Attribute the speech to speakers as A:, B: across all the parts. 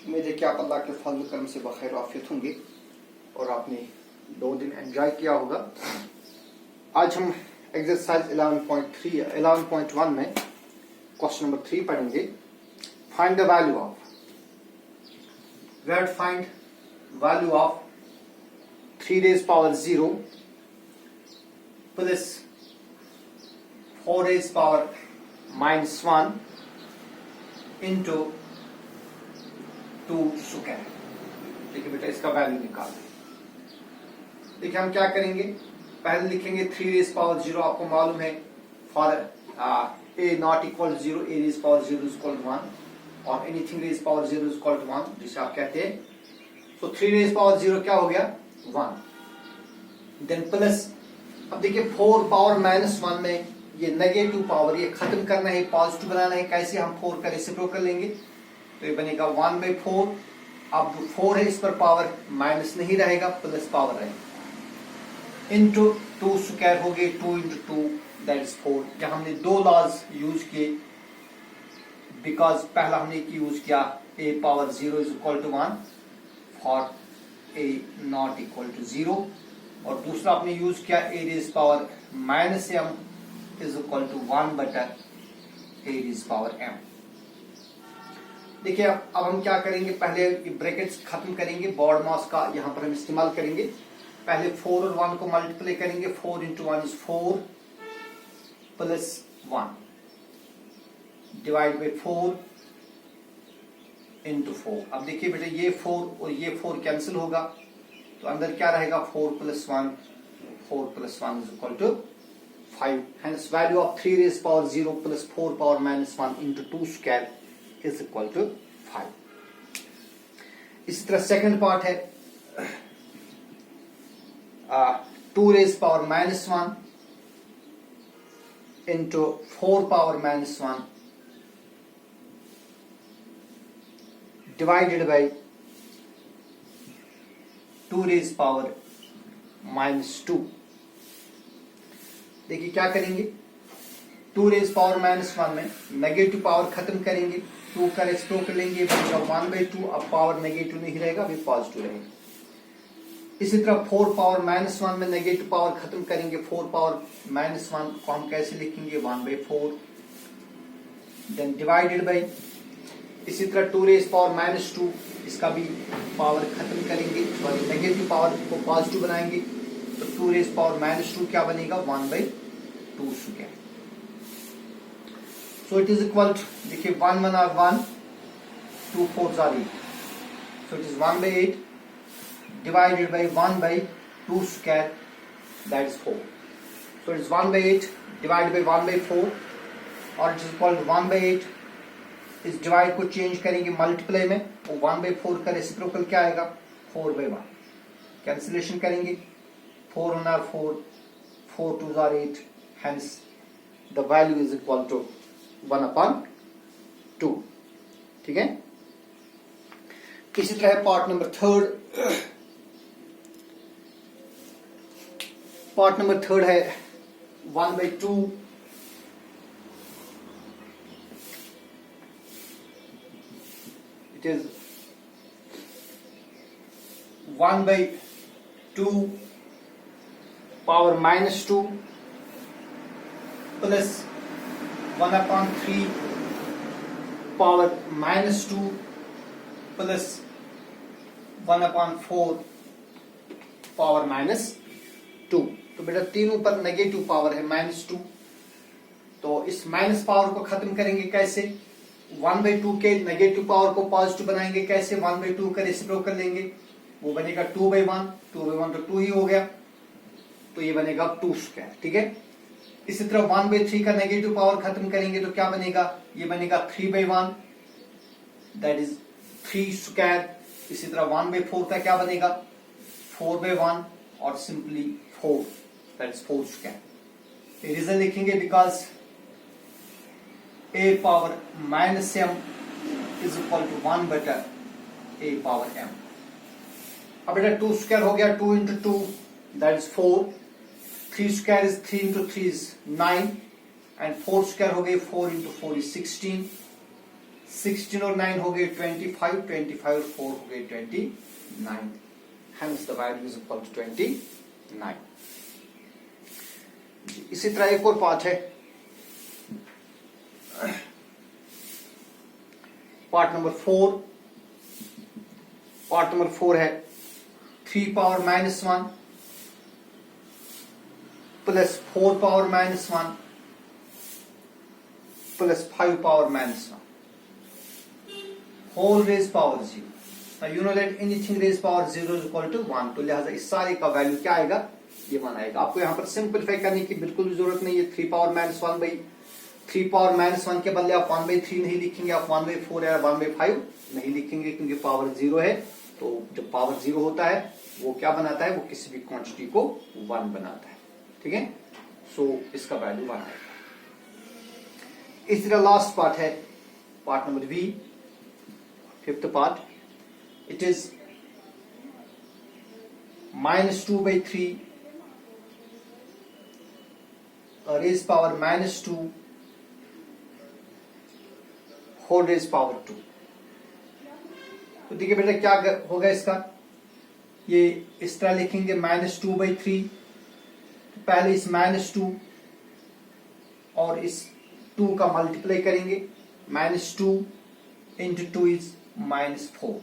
A: उम्मीद है कि आप अल्लाह के फजल करम से बखैर आफियत होंगे और आपने 2 दिन एंजॉय किया होगा। आज हम एक्सरसाइज 11.1 में क्वेश्चन नंबर 3 पढ़ेंगे। Find the value of, we have to find value of 3 raised power 0 plus 4 raised power -1 into 2 square. देखिए बेटा, इसका वैल्यू निकाल। देखिए हम क्या करेंगे, पहले लिखेंगे 3 raised power 0। आपको मालूम है for a not equal to 0, a raised power 0 is equal to 1 और anything raised power 0 is equal to 1, जिसे आप कहते हैं। तो 3 raised power 0 क्या हो गया, 1। देन प्लस, अब देखिए 4 पावर -1 में ये नेगेटिव पावर, ये खत्म करना है, पॉजिटिव बनाना है। कैसे, हम 4 का रेसिप्रोकल लेंगे तो ये बनेगा 1/4। अब जो 4 है इस पर पावर माइनस नहीं रहेगा, प्लस पावर रहेगा। इंटू 2 स्क्वायर हो गए, 2 into 2 दैट इज 4। यहाँ हमने 2 लॉज यूज किए, बिकॉज पहला हमने यूज किया a power 0 is equal to 1 for a not equal to 0, और दूसरा आपने यूज किया a raise power -m is equal to 1/a raise power m। देखिए अब हम क्या करेंगे, पहले ब्रैकेट्स खत्म करेंगे, बॉड मास का यहां पर हम इस्तेमाल करेंगे। पहले 4 और 1 को मल्टीप्लाई करेंगे। 4 into 1 is 4 plus 1 divide by 4 into 4। अब देखिए बेटा, ये 4 और ये 4 कैंसिल होगा, तो अंदर क्या रहेगा, 4 plus 1 is equal to 5। Hence value of 3 raised power 0 plus 4 power -1 into 2 square is equal to 5। इसी तरह सेकंड पार्ट है 2 raised power -1 into 4 power -1 divided by 2 raised power -2। देखिए क्या करेंगे, 2 raised power -1 में नेगेटिव पावर खत्म करेंगे, 2 का रेसिप्रोकल लेंगे, बनेगा 1/2। अब पावर नेगेटिव नहीं रहेगा, अभी पॉजिटिव रहेगा। इसी तरह 4 पावर -1 में नेगेटिव पावर खत्म करेंगे, 4 पावर -1 को हम कैसे लिखेंगे, 1/4। देन डिवाइडेड बाई, इसी तरह 2 raised power -2, इसका भी पावर खत्म करेंगे, नेगेटिव पावर को पॉजिटिव बनाएंगे, तो 2 raised power -2 क्या बनेगा, 1/2 square. So it is equal to, देखिए 1 1 are 1, 2 4s are 8, so it is 1/8 divided by 1/2 square, that is 4। so it is 1/8 divided by 1/4 और it is equal to 1/8। इस divide को change करेंगे multiply में, और 1/4 का रेसिप्रोकल क्या आएगा, 4/1। कैंसिलेशन करेंगे, 4 1 are 4, 4 2s are 8, hence the value is equal to 1/2। ठीक है। इसी तरह पार्ट नंबर 3 है 1/2 it is 1/2 power -2 plus 1/3 power -2 plus 1/4 power -2। तो बेटा तीनों पर नेगेटिव पावर है -2, तो इस माइनस पावर को खत्म करेंगे कैसे, 1/2 के नेगेटिव पावर को पॉजिटिव बनाएंगे कैसे, 1/2 का रेसिप्रोकल लेंगे, वो बनेगा 2/1, 2/1 तो 2 ही हो गया, तो ये बनेगा 2 स्क्वायर। ठीक है। इसी तरह 1/3 का नेगेटिव पावर खत्म करेंगे तो क्या बनेगा, ये बनेगा 3/1, दैट इज 3 स्क्वायर। इसी तरह 1/4 का क्या बनेगा, 4/1 और सिंपली 4, दैट इज 4 स्क्वायर। ये रीजन लिखेंगे because a power -m is equal to 1/a power m। अब बेटा 2 स्क्वायर हो गया, 2 into 2 that is 4, 3 square is 3 into 3 is 9 and 4 square हो गई 4 into 4 is 16, 16 और 9 हो गए 25, 25 और 4 हो गए 29, hence the value is equal to 29. इसी तरह एक और पार्ट है, पार्ट नंबर 4. पार्ट नंबर 4 है 3 power minus 1 plus 4 power minus 1 plus 5 power minus 1 whole raise power 0. Now you know that anything raised power 0 is equal to 1. तो लिहाजा इस सारे का वैल्यू क्या आएगा, ये 1 आएगा. आपको यहाँ पर सिंपलीफाई करने की बिल्कुल भी जरूरत नहीं है. 3 power minus 1 by 3 power minus 1 के बदले आप 1/3 नहीं लिखेंगे, आप 1/4 या 1/5 नहीं लिखेंगे, क्योंकि पावर 0 है. तो जब पावर 0 होता है वो क्या बनाता है, वो किसी भी क्वांटिटी को 1 बनाता है. ठीक है, सो इसका वैल्यू 1 आएगा. इस तरह लास्ट पार्ट है part number B, 5th part. It is -2/3 raise power -2 whole raise power 2. तो देखिए बेटा क्या होगा इसका, ये इस तरह लिखेंगे -2/3. तो पहले इस -2 और इस 2 का मल्टीप्लाई करेंगे. -2 into 2 is -4.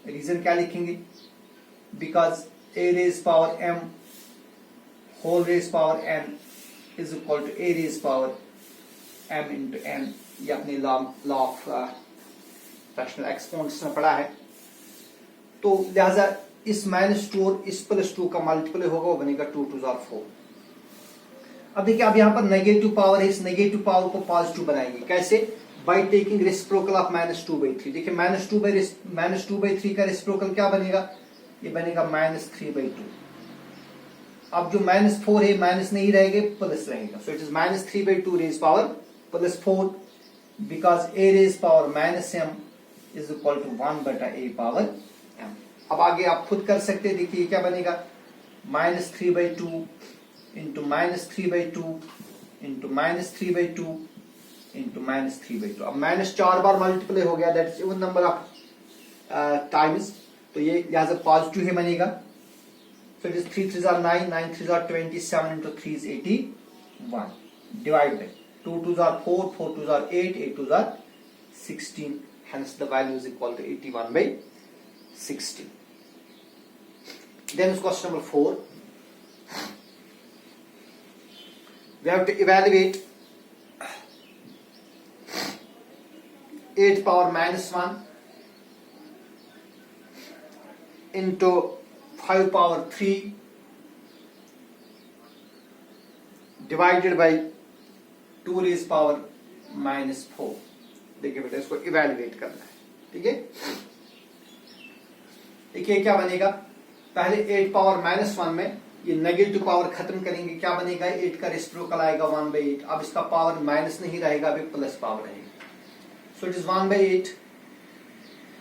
A: रीजन क्या लिखेंगे, because a raised power m whole raised power n is equal to a raised power m into n. ये अपने लॉ ऑफ फ्रैक्शनल एक्सपोनेंट्स में पढ़ा है. तो लिहाजा इस -2 और इस +2 का मल्टीप्लाई होगा, वो बनेगा 2 2 4. अब देखिए, अब यहाँ पर नेगेटिव पावर है, इस नेगेटिव पावर को पॉजिटिव बनाएंगे. कैसे, बाई टेकिंग रेसिप्रोकल ऑफ -2/3. देखिए -2/3 का रेसिप्रोकल क्या बनेगा, ये बनेगा -3/2. अब जो -4 है माइनस नहीं रहेगा, प्लस रहेगा. So it is -3/2 raise power +4, because a raise power -m is equal to 1/a power m. अब आगे आप खुद कर सकते हैं. देखिए क्या बनेगा, -3/2 इंटू -3/2 इंटू -3/2 इंटू -3/2. अब -4 बार मल्टीप्लाई हो गया, that is even number of times. तो ये लिहाजा पॉजिटिव ही बनेगा. सो it is 3 3 are 9, 9 3 are 27 into 3 is 81. Divide by 2 2 are 4, 4 2 are 8, 8 2 are 16. Hence the value is equal to 81/16. Then is question number 4. We have to evaluate 8 power -1 into 5 power 3 divided by 2 raised power -4. देखिए बेटा, इसको evaluate करना है. ठीक है, देखिए क्या बनेगा. पहले 8 पावर -1 में ये नेगेटिव पावर खत्म करेंगे, क्या बनेगा, 8 का रेसिप्रोकल आएगा 1/8. अब इसका पावर माइनस नहीं रहेगा, अभी प्लस पावर रहेगा. So it is 1/8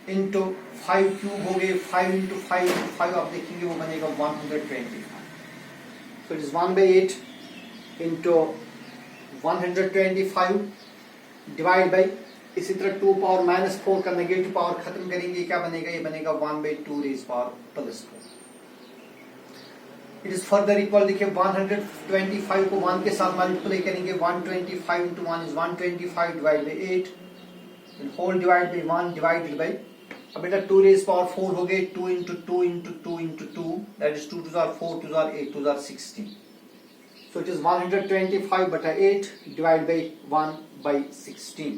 A: into 5 cube हो गए, 5 इंटू 5 आप देखेंगे वो बनेगा 125. सो it is 1/8 into 125 divide by, इसी तरह 2 पावर -4 का नेगेटिव पावर खत्म करेंगे, क्या बनेगा, ये बनेगा 1/2 raise power +4. It is further equal, देखिए 125 को 1 के साथ मल्टीप्लाई करेंगे. 125 into 1 is 125 divide by 8 whole divide by 1 divided by. अब बेटा 2 रेज पावर 4 हो गए, 2 into 2 into 2 into 2, that is 2 2 are 4, 2 are 8, 2 are 16. So it is 125/8 divided by 1/16.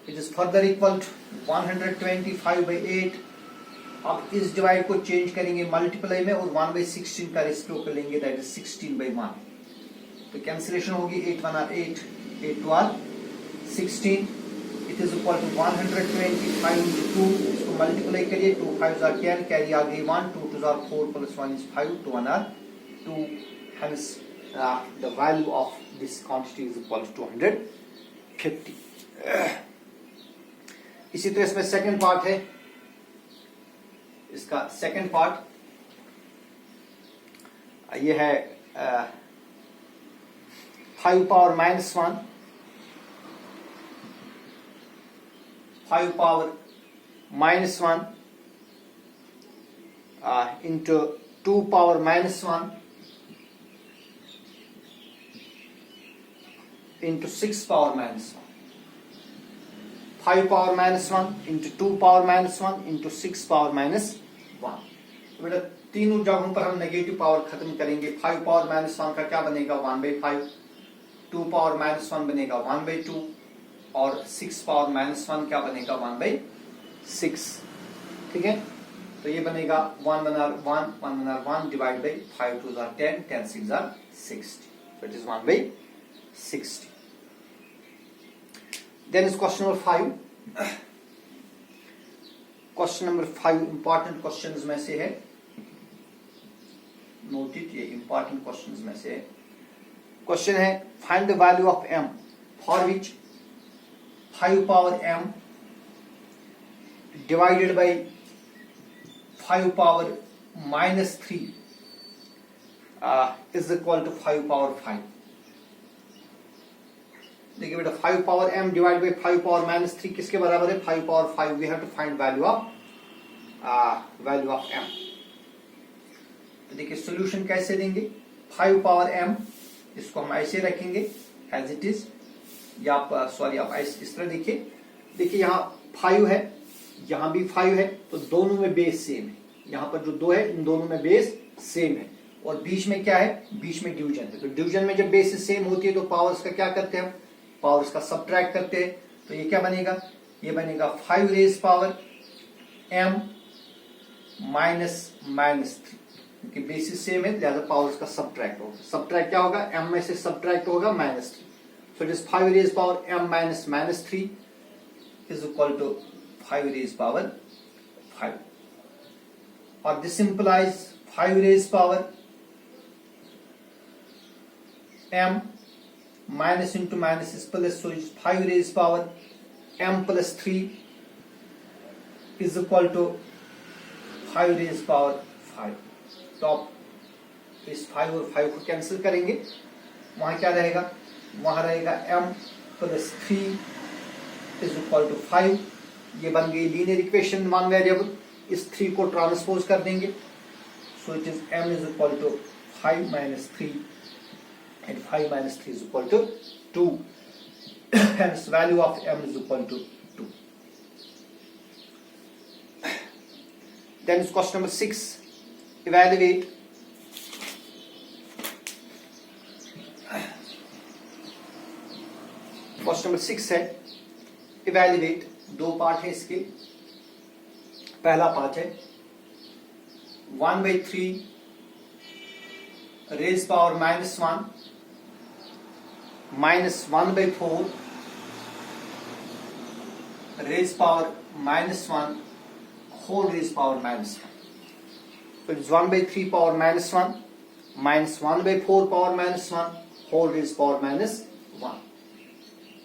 A: It is further equal to 125/8. अब इस डिवाइड को change करेंगे multiply में और 1/16 का रेसिप्रोकल लेंगे, दैट इज 16/1. तो कैंसिलेशन होगी, 8 1 are 8, 8 2 are 16. It is equal to 125 into 2. इसको मल्टीप्लाई करिए, 2 5 are 10, कैरी आ गई 1, 2 2 are 4 plus 1 is 5, 2 1 are 2. Hence the value of this quantity is equal to 250. इसी तरह इसमें सेकंड पार्ट है. इसका सेकंड पार्ट ये है 5 power -1 5 power -1 into 2 power -1 into 6 power -1. 5 power -1 into 2 power -1 into 6 power -1. तो बेटा तीनों जगहों पर हम नेगेटिव पावर खत्म करेंगे. 5 पावर -1 का क्या बनेगा 1/5, 2 पावर -1 बनेगा 1/2 और 6 पावर -1 क्या बनेगा 1/6. ठीक है, तो ये बनेगा 1 1 1 1 1 1 divide by 5 2 10 10 6 60. So it is 1/60. Then is question number 5. Question number 5 important questions में से है. Note it, ये important questions में से है. Question है find the value of m for which 5 power m divided by 5 power -3 is equal to 5 power 5. देखिए बेटा 5 power m divide by 5 power -3 किसके बराबर है 5 power 5. We have to find value of m. तो देखिए सॉल्यूशन कैसे देंगे. 5 पावर m इसको हम ऐसे रखेंगे एज इट इज, या आप सॉरी आप इस तरह देखिए यहाँ 5 है, यहाँ भी 5 है, तो दोनों में बेस सेम है. यहाँ पर जो 2 है इन दोनों में बेस सेम है और बीच में क्या है, बीच में डिवीजन है. तो डिवीजन में जब बेस सेम होती है तो पावर्स का क्या करते हैं हम, पावर्स का सब्ट्रैक्ट करते हैं. तो ये क्या बनेगा, ये बनेगा 5 रेज पावर m -3 क्योंकि बेसिस सेम है लिहाजा पावर्स का सब्ट्रैक्ट होगा. सब्ट्रैक्ट क्या होगा, m में से सब्ट्रैक्ट होगा -3. So it is 5 raise power m -3 is equal to 5 raise power 5. और this implies 5 raise power m minus into minus is plus, so it's 5 raised power m plus 3 is equal to 5 raised power 5. तो आप इस 5 और 5 को cancel करेंगे, वहां क्या रहेगा, वहां रहेगा m plus 3 is equal to 5. ये बन गई लीनियर इक्वेशन 1 वेरिएबल. इस 3 को ट्रांसपोज कर देंगे, so it is m is equal to 5 minus 3 and 5 minus 3 is equal to 2. Hence value of m is equal to 2. Then is question number 6. Evaluate question number 6 है evaluate. 2 part है इसके. पहला part है 1/3 raise power -1 -1/4 raise power -1 whole raised power -1. So it is 1/3 power -1 minus 1/4 power -1 whole raised power -1.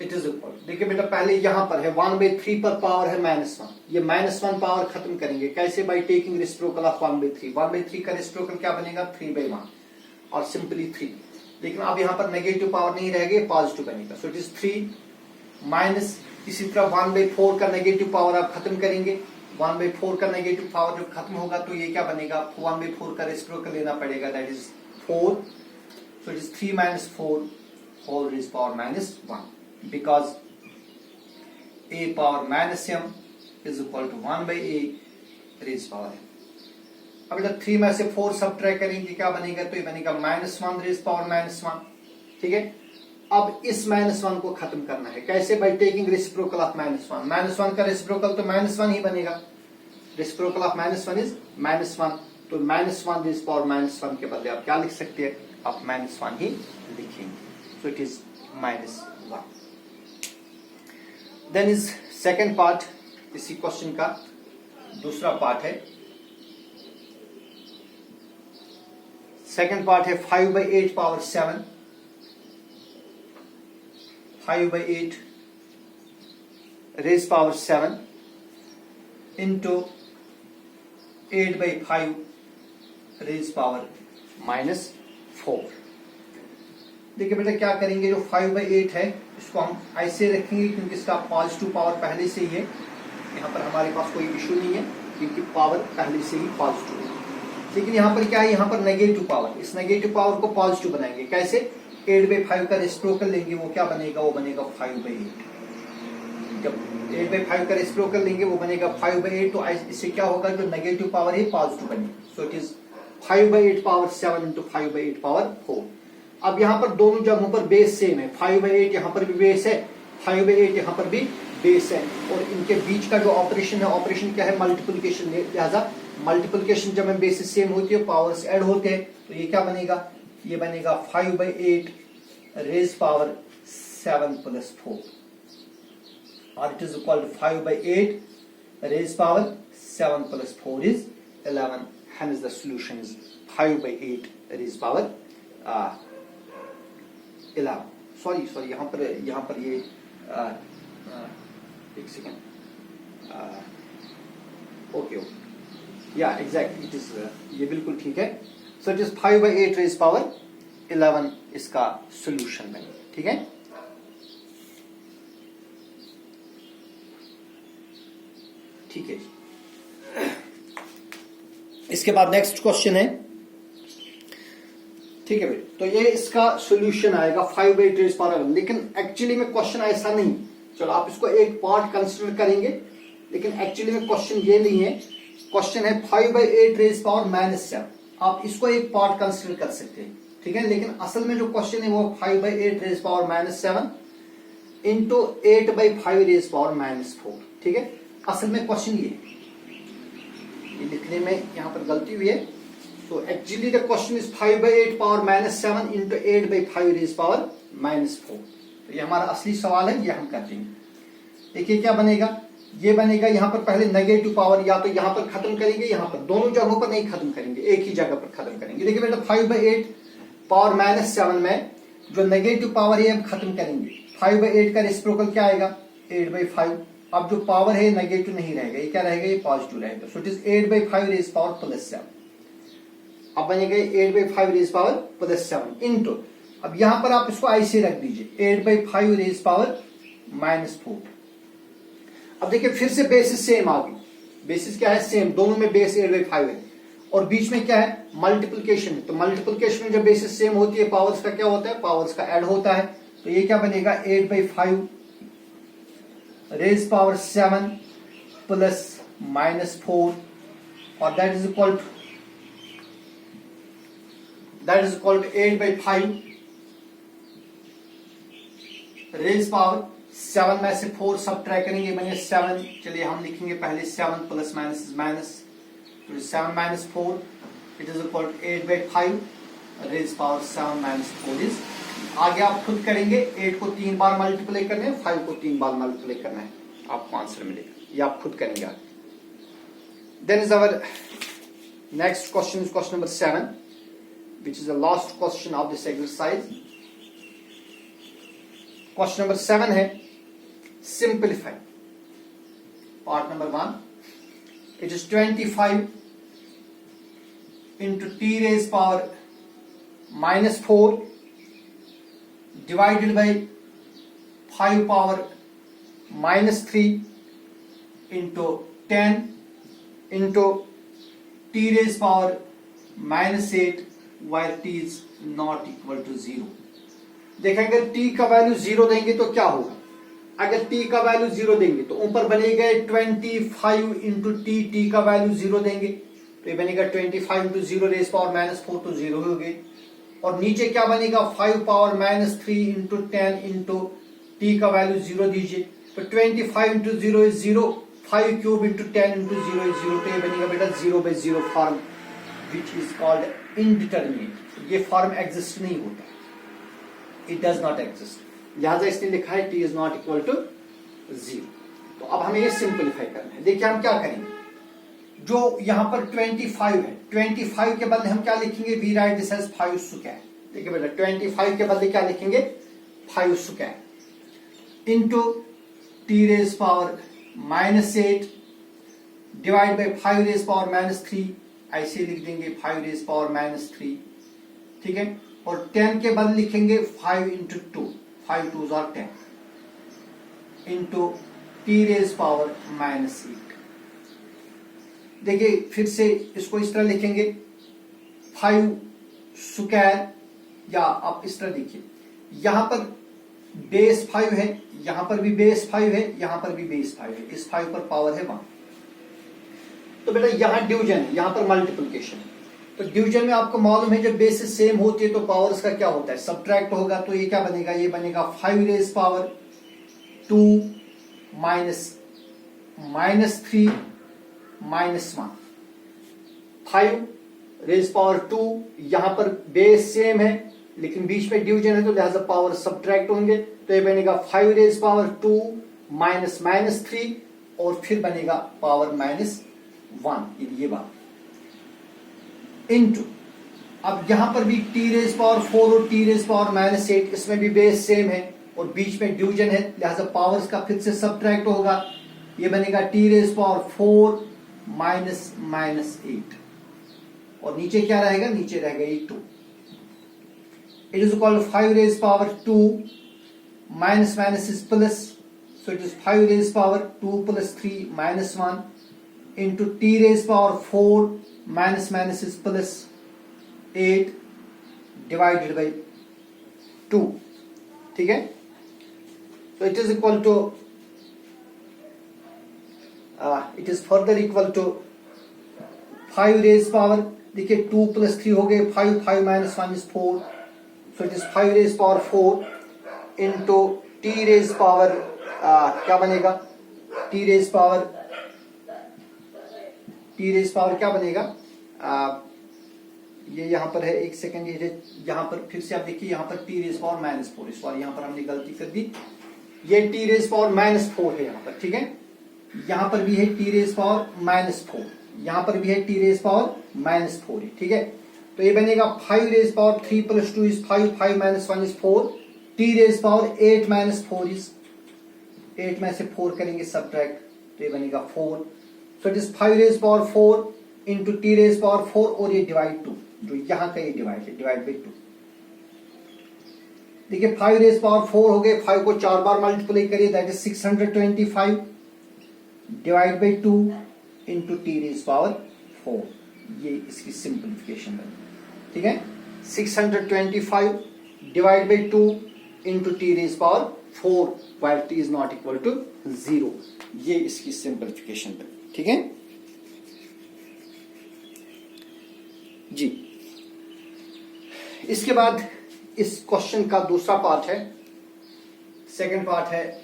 A: It is equal. देखिए बेटा पहले यहां पर है 1/3 पर पावर है -1. ये -1 पावर खत्म करेंगे कैसे, बाई टेकिंग रेसिप्रोकल ऑफ 1/3. 1/3 का रेसिप्रोकल क्या बनेगा 3/1 और सिंपली 3. लेकिन अब यहाँ पर नेगेटिव पावर नहीं रहेगी, पॉजिटिव बनेगा. सो इट इज 3 माइनस इसी तरह 1/4 का नेगेटिव पावर आप खत्म करेंगे. 1/4 का नेगेटिव पावर जब खत्म होगा तो ये क्या बनेगा, 1/4 का रेसिप्रोकल लेना पड़ेगा, that is 4. So it is 3 - 4 whole raise power -1 because a power -m is equal to 1/a raise power m. अब जब 3 में से 4 सब्ट्रैक्ट करेंगे क्या बनेगा, तो ये बनेगा -1 रेज पावर -1. ठीक है, अब इस -1 को खत्म करना है कैसे, बाई टेकिंग रेसिप्रोकल ऑफ -1. -1 का रेसिप्रोकल तो -1 ही बनेगा. Reciprocal of -1 is -1. तो -1 रेज पावर -1 के बदले आप क्या लिख सकते हैं, आप -1 ही लिखेंगे. So it is -1. Then is second part. इसी क्वेश्चन का दूसरा पार्ट है. सेकेंड पार्ट है 5/8 power 7. 5/8 raise power 7 into 8/5 raise power -4. देखिए बेटा क्या करेंगे, जो 5/8 है इसको हम ऐसे रखेंगे क्योंकि इसका पॉजिटिव पावर पहले से ही है, यहाँ पर हमारे पास कोई इशू नहीं है क्योंकि पावर पहले से ही पॉजिटिव है। लेकिन यहाँ पर क्या है, यहाँ पर नेगेटिव पावर, इस नेगेटिव पावर को पॉजिटिव बनाएंगे कैसे, 8/5 का रेसिप्रोकल लेंगे, वो क्या बनेगा, वो बनेगा 5/8। जब 8/5 का रेसिप्रोकल लेंगे वो बनेगा 5/8, तो इससे क्या होगा, जो नेगेटिव पावर है पॉजिटिव बनेगी। सो it is 5/8 power 7 into 5/8 power 4। अब यहाँ पर दोनों जगहों पर बेस सेम है, 5/8 यहाँ पर भी बेस है, 5/8 यहाँ पर भी बेस है, और इनके बीच का जो ऑपरेशन है, ऑपरेशन क्या है, मल्टीप्लिकेशन। लिहाजा मल्टीप्लिकेशन जब में बेसिस सेम होती है, पावर्स ऐड होते हैं, तो ये क्या बनेगा, ये बनेगा 5/8 रेज पावर 7 प्लस 4, और it is equal to 5/8 raised power 7 plus 4 is 11. Hence the solution is 5/8 raised power 11. Sorry, यहाँ पर ये एक सेकेंड, ओके, या एग्जैक्ट इट इज, ये बिल्कुल ठीक है। सो इट इज 5/8 raised power 11 इसका सोल्यूशन बने, ठीक है। ठीक है जी, इसके बाद नेक्स्ट क्वेश्चन है, ठीक है भाई। तो ये इसका सॉल्यूशन आएगा 5/8 रेज पावर 11, लेकिन एक्चुअली में क्वेश्चन ऐसा नहीं। चलो आप इसको एक पार्ट कंसिडर करेंगे, लेकिन एक्चुअली में क्वेश्चन ये नहीं है। क्वेश्चन है 5/8 रेज पावर -7, आप इसको एक पार्ट कंसिडर कर सकते हैं, ठीक है। लेकिन असल में जो क्वेश्चन है वो 5/8 raise power -7 into 8/5 raise power -4, ठीक है। असल में क्वेश्चन ये लिखने में यहाँ पर गलती हुई है। तो actually the question is 5/8 power -7 into 8/5 raise power -4। तो ये हमारा असली सवाल है, ये हम कर देंगे। देखिए क्या बनेगा, ये बनेगा यहाँ पर पहले नेगेटिव पावर, या तो यहाँ पर खत्म करेंगे, यहाँ पर दोनों जगहों पर नहीं खत्म करेंगे, एक ही जगह पर खत्म करेंगे। देखिए बेटा 5/8 पावर -7 में जो नेगेटिव पावर है हम खत्म करेंगे। 5/8 का रेसिप्रोकल क्या आएगा, 8/5। अब जो पावर है नेगेटिव नहीं रहेगा, ये क्या रहेगा, ये पॉजिटिव रहेगा। So it is 8/5 raise power +7। अब बनेगा 8/5 रेज पावर +7 इंटू, अब यहां पर आप इसको ऐसे रख दीजिए, 8/5 रेज पावर -4। अब देखिए फिर से बेसिस सेम आ गई, बेसिस क्या है, सेम, दोनों में बेस 8/5 है, और बीच में क्या है, मल्टीप्लिकेशन है। तो मल्टीप्लिकेशन में जब बेसिस सेम होती है, पावर्स का क्या होता है, पावर्स का ऐड होता है। तो ये क्या बनेगा, 8/5 रेज पावर 7 प्लस -4, और that is equal to 8/5 raise power 7 में से 4 सब्ट्रैक्ट करेंगे, बनेगा 7। चलिए हम लिखेंगे पहले 7 प्लस माइनस माइनस, तो 7 - 4 it is equal to 8/5 raise power 7 - 4 is, आगे आप खुद करेंगे, 8 को 3 बार मल्टीप्लाई करना है, 5 को 3 बार मल्टीप्लाई करना है, आपको आंसर मिलेगा, ये आप खुद करेंगे। Then is our next question, is question number 7, which is the last question of this exercise. Question number 7 है simplify. Part number 1, it is 25 into t raised power -4 divided by 5 power -3 into 10 into t raised power -8 where t is not equal to 0। देखेंगे t का value 0 देंगे तो क्या होगा, अगर t का value 0 देंगे तो ऊपर बनेगा 25 इंटू t का वैल्यू 0 देंगे तो ये बनेगा 25 इंटू 0 रेज पावर -4, तो 0 हो गए। और नीचे क्या बनेगा, 5 पावर -3 इंटू 10 इंटू t का वैल्यू 0 दीजिए, तो 25 into 0 is 0, 5 cube into 10 into 0 is 0, तो ये बनेगा बेटा 0/0 form, which is called indeterminate। ये फॉर्म एग्जिस्ट नहीं होता, इट डज नॉट एग्जिस्ट, लिहाजा इसने लिखा है t is not equal to 0। तो अब हमें ये सिंपलीफाई करना है। देखिए हम क्या करेंगे, जो यहां पर 25 है, 25 के बदले हम क्या लिखेंगे, we write this as 5 square. देखिए बेटा 25 के बदले क्या लिखेंगे, 5 square into t raise power -8 divide by 5 raise power -3, ऐसे लिख देंगे 5 रेज पावर -3, ठीक है। और 10 के बदले लिखेंगे 5 into 2, 5 2s are 10 into T raise power -8। देखिए फिर से इसको इस तरह लिखेंगे 5 स्क्वायर, या आप इस तरह देखिए यहां पर बेस 5 है, यहां पर भी बेस 5 है, यहां पर भी बेस 5 है, इस 5 पर पावर है 1। तो बेटा यहां डिवीजन है, यहां पर मल्टीप्लिकेशन है। तो डिवीजन में आपको मालूम है जब बेसिस सेम होती है तो पावर्स का क्या होता है, सब्ट्रैक्ट होगा। तो ये क्या बनेगा, ये बनेगा 5 रेज पावर 2 -3 -1। 5 रेज पावर 2, यहां पर बेस सेम है लेकिन बीच में डिवीजन है तो लिहाजा पावर सब्ट्रैक्ट होंगे। तो ये बनेगा 5 रेज पावर 2 -3 और फिर बनेगा पावर -1, ये बात इनटू। अब यहां पर भी टी रेज पावर 4 और टी रेज पावर -8, इसमें भी बेस सेम है और बीच में डिवीजन है लिहाजा पावर्स का फिर से सब्ट्रैक्ट होगा। ये बनेगा टी रेज पावर 4 -8 और नीचे क्या रहेगा, नीचे रहेगा ये 2। It is equal 5 raise power 2 minus is plus, so it is 5 raised power 2 plus 3 minus 1 into t raised power 4 minus is plus 8 divided by 2, ठीक है। so it is equal to it is further equal to 5 raised power, देखिए 2 plus 3 हो गए 5 minus 1 is 4, so it is 5 raised power 4 into t raised power क्या बनेगा, t raised power क्या बनेगा, ये यहां पर है, एक सेकंड, ये यहां पर फिर से आप देखिए यहां पर t raised power -4, इस बार यहां पर हमने गलती कर दी, ये t raised power -4 है यहां पर, ठीक है। यहां पर भी है t raised power -4, यहां पर भी है t raised power -4 है, ठीक है। तो ये बनेगा 5 raised power 3 plus 2 is 5, 5 minus 1 is 4, t raised power 8 minus 4 is 8 में से 4 करेंगे सब्ट्रैक्ट, तो ये बनेगा 4। So it is 5 raised power 4 into t raised power 4 और ये डिवाइड 2, जो यहां का ये डिवाइड है, डिवाइड बाई 2। देखिए 5 raised power 4 हो गए, 5 को 4 बार मल्टीप्लाई करिए, that is 625 divide by 2 into t raised power 4, ये इसकी सिंपलीफिकेशन बनी, ठीक है। 625 divide by 2 into t raised power 4 while t is not equal to 0, ये इसकी सिंपलीफिकेशन बनी, ठीक है जी। इसके बाद इस क्वेश्चन का दूसरा पार्ट है, सेकंड पार्ट है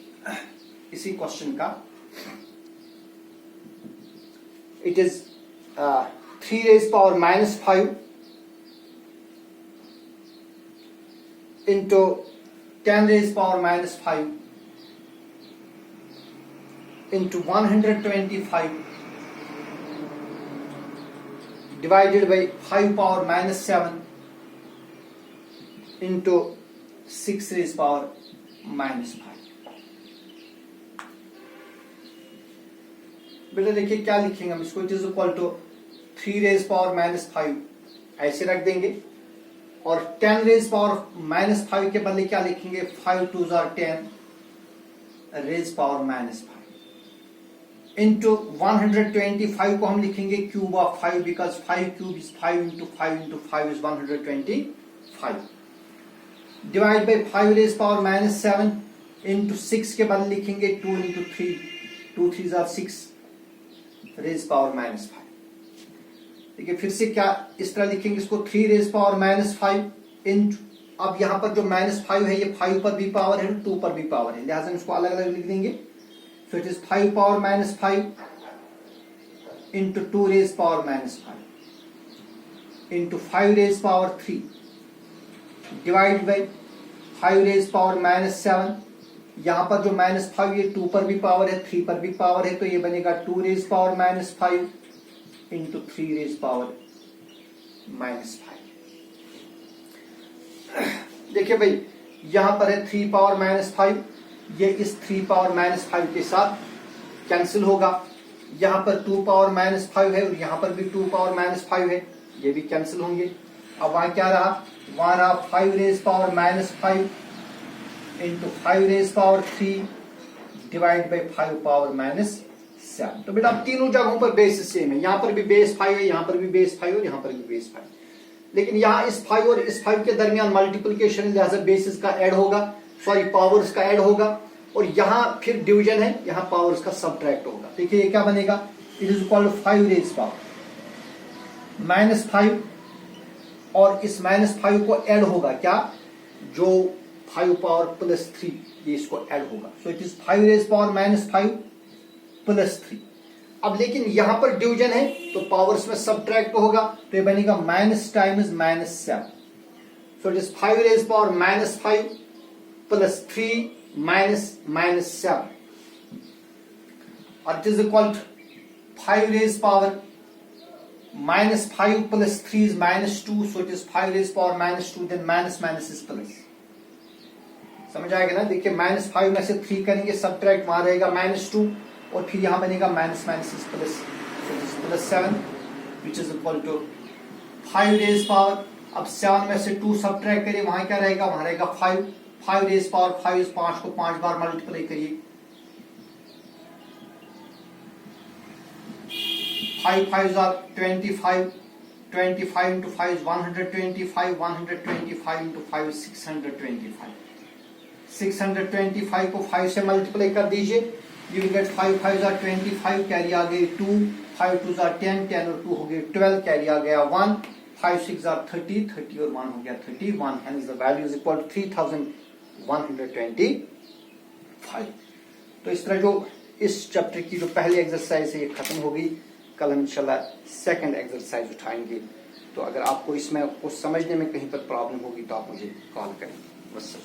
A: इसी क्वेश्चन का। It is 3 raised power -5 into 10 raised power -5 into 125 divided by 5 power -7 into 6 raised power -5। बेटा देखिए क्या लिखेंगे हम इसको, it is equal to 3 raised power -5 ऐसे रख देंगे और 10 raised power -5 के बदले क्या लिखेंगे, 5 2s are 10 raised power -5 into 125 को हम लिखेंगे cube of 5 because 5 cube is 5 into 5 into 5 is 125 divide by 5 raised power -7 into 6 के बदले लिखेंगे 2 into 3, 2 3s are 6 raised power -5। देखिए फिर से क्या इस तरह लिखेंगे इसको, 3 raised power -5 into, अब यहां पर जो -5 है ये 5 पर भी पावर है 2 पर भी पावर है, लिहाजा इसको अलग अलग लिख देंगे। सो it is 5 power -5 into 2 raised power -5 into 5 raised power 3 divide by 5 raised power -7, यहां पर जो -5 ये 2 पर भी पावर है 3 पर भी पावर है, तो ये बनेगा 2 raised power -5 into 3 raised power -5। देखिए भाई यहां पर है 3 power -5, ये इस 3 power -5 के साथ कैंसिल होगा, यहां पर 2 power -5 है और यहां पर भी 2 power -5 है, ये भी कैंसिल होंगे। अब वहां क्या रहा, वहां रहा 5 raised power -5 into 5 raised power 3 divide by 5 power -7। तो बेटा अब तीनों जगहों पर बेस सेम है, यहां पर भी बेस 5 है, यहां पर भी बेस 5 और यहां पर भी बेस 5, लेकिन यहां इस 5 और इस 5 के दरमियान मल्टीप्लिकेशन, लिहाजा बेसिस का ऐड होगा, सॉरी पावर्स का ऐड होगा, और यहां फिर डिवीजन है, यहां पावर्स का सब्ट्रैक्ट होगा। देखिए ये क्या बनेगा, it is equal to 5 raise power -5 और इस -5 को ऐड होगा क्या, जो 5 पावर +3 ये इसको ऐड होगा, so it is 5 raise power -5 +3। अब लेकिन यहां पर डिवीजन है तो पावर्स में सब्ट्रैक्ट होगा, तो ये बनेगा minus times -7, so it is 5 raise power -5 +3 -7, और it is equal to 5 raise power -5 +3 is -2, so it is 5 raised power -2, then minus is plus। समझ आएगा ना, देखिए -5 में से 3 करेंगे, सब्ट्रैक्ट वहां रहेगा -2, और फिर यहां बनेगा minus is plus, so it is +7 which is equal to 5 raised power। अब 7 में से 2 सब्ट्रैक्ट करिए, वहां क्या रहेगा, वहां रहेगा 5 raised power 5 5 को 5 बार मल्टीप्लाई करिए, 5 5s are 25, 25 into 5 is 125, 125 into 5 is 625, 625 को 5 से मल्टीप्लाई कर दीजिए, you will get 5 5s are 25, carry आ गई 2, 5 2s are 10, 10 और 2 हो गए 12, कैरी आ गया 1, 5 6 are 30, 30 और 1 हो गया 31, hence the value is equal to 3125। तो इस तरह जो इस चैप्टर की जो पहली एक्सरसाइज है ये खत्म होगी। कल हम इंशाल्लाह सेकंड एक्सरसाइज उठाएंगे। तो अगर आपको इसमें कुछ समझने में कहीं पर प्रॉब्लम होगी तो आप मुझे कॉल करें। बस।